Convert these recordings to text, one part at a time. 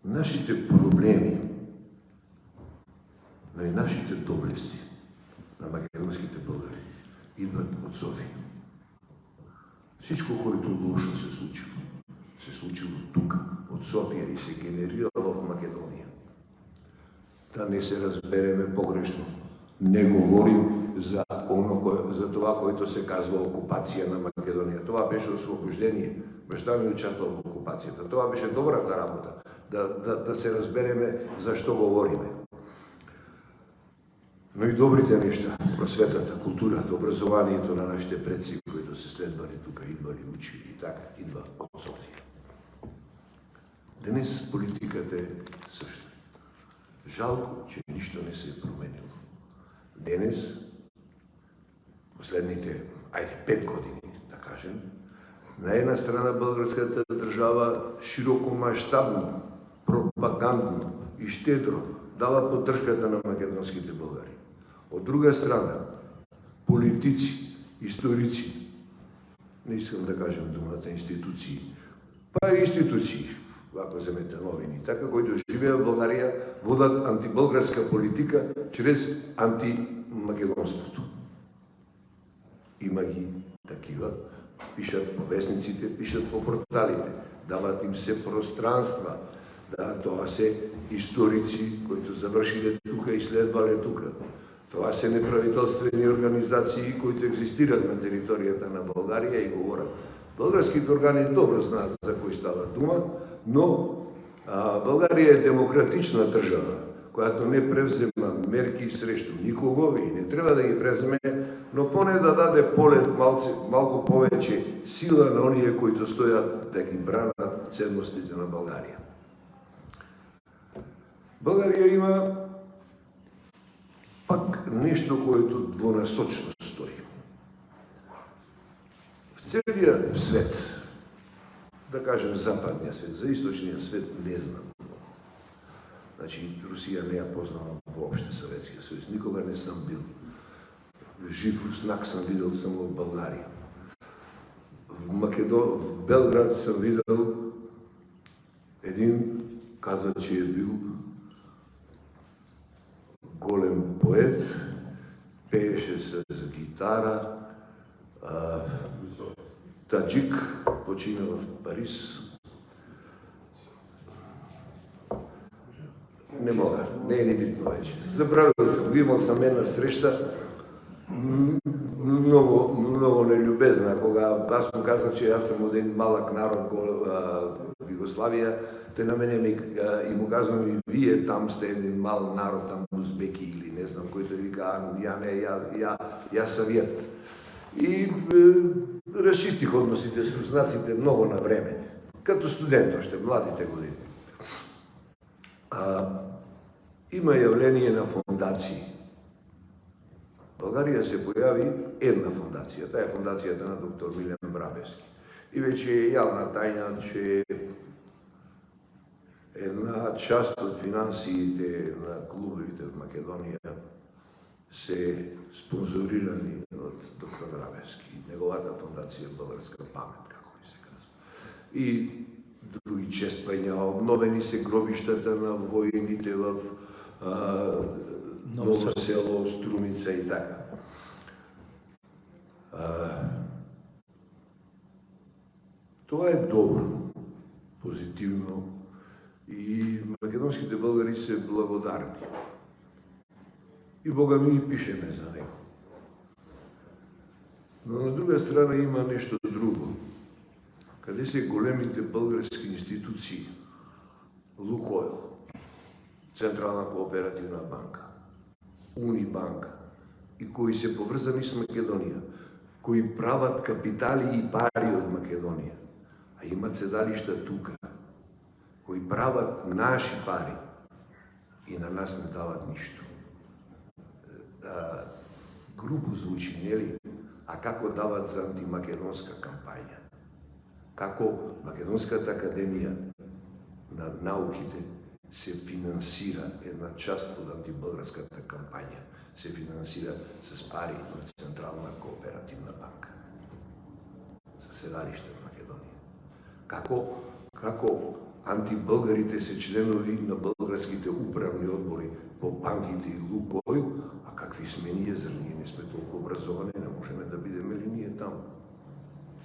Нашите проблеми, но и нашите доблести на македонските българи идват от София. Всичко, което лошо се случило тук, от София и се генерирало в Македония. Да не се разбереме погрешно. Не говорим за това, което се казва окупация на Македония. Това беше освобождение. Баща ми участвал в окупацията. Това беше добрата работа. Да се разбереме защо говориме. Но и добрите неща, просветата, културата, образованието на нашите предци, които се следвали тук, идвали, учили и така, идва от София. Днес политиката е съща. Жалко, че нищо не се е променило. Днес, последните, 5 години, да кажем, на една страна българската държава широкомащабно, пропагандно и щедро дава поддръжката на македонските българи. От друга страна, политици, историци, не искам да кажем думата институции, па институции, ако вземете новини, така, които живеят в България, водят антибългарска политика чрез антимакедонството. Има ги такива, пишат по вестниците, пишат по порталите, дават им се пространства. Да, това са историци, които завършили тук и следвали тук. Това са неправителствени организации, които екзистират на територията на България и говорят. Българските органи добре знаят за кой става дума, но България е демократична държава, която не превзема мерки срещу никого и не трябва да ги превземе, но поне да даде полет малко повече сила на ония, които стоят да ги бранят ценностите на България. България има пак нещо, което двунасочно стои. В целия свет, да кажем западния свет, за източния свет не знам. Значи Русия не я познавам въобще Съветския съюз. Никога не съм бил. Жив руснак съм видел само в България. В Белград съм видел един, каза, че е бил голем поет, пееше с гитара, таджик, почина в Париж. Не мога, не е небитно вече. Забравил съм, имал съм една среща, много нелюбезна, кога аз му казах, че аз съм един малък народ в Югославия, той на мене и му казвам, и вие там сте един мал народ, там узбеки или не знам, който вика, я съвет. И разчистих odnosите с руснаците много на време, като студент още, младите години. Има явление на фондации. В България се появи една фондация. Тая е фондацията на доктор Милен Брабевски. И вече е явна тайна, че една част от финансите на клубовете в Македония се спонсорирани от доктор Брабевски. Неговата фондация Българска памет, како ми се казва. И други чествания, обновени се гробищата на воините в Ново село, Струмица и така. Това е добро, позитивно и македонските българи са благодарни. И Бога ми пишеме за него. Но на друга страна има нещо друго. Къде са големите български институции? Лукойл, Централна кооперативна банка, Унибанка, и кои се поврзани с Македония, кои правят капитали и пари от Македония, а имат седалища тук, кои правят наши пари и на нас не дават нищо. Грубо звучи, не ли? А како дават за антимакедонска кампања? Како Македонската академија на науките се финансира, една част от антибългарската кампања се финансира с пари на Централна кооперативна банка, със седалище в Македония. Како антибългарите се членови на българските управни одбори по банките и Лукойл, а какви сме ние, зар ние не сме толкова образовани, не можем да бидеме ли ние там?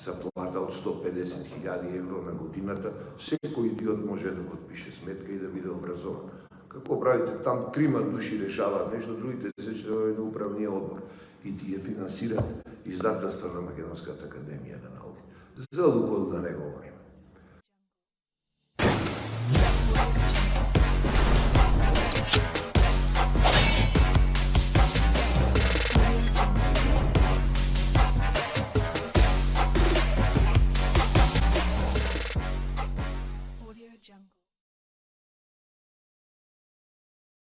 Заплата от 150.000 евро на годината, секој идиот може да подпише сметка и да биде образован. Какво правите там? 3 души решават нещо, другите се членови на управния одбор и тие финансират издателства на Македонската академија на науки. За Лукойл да не говорим.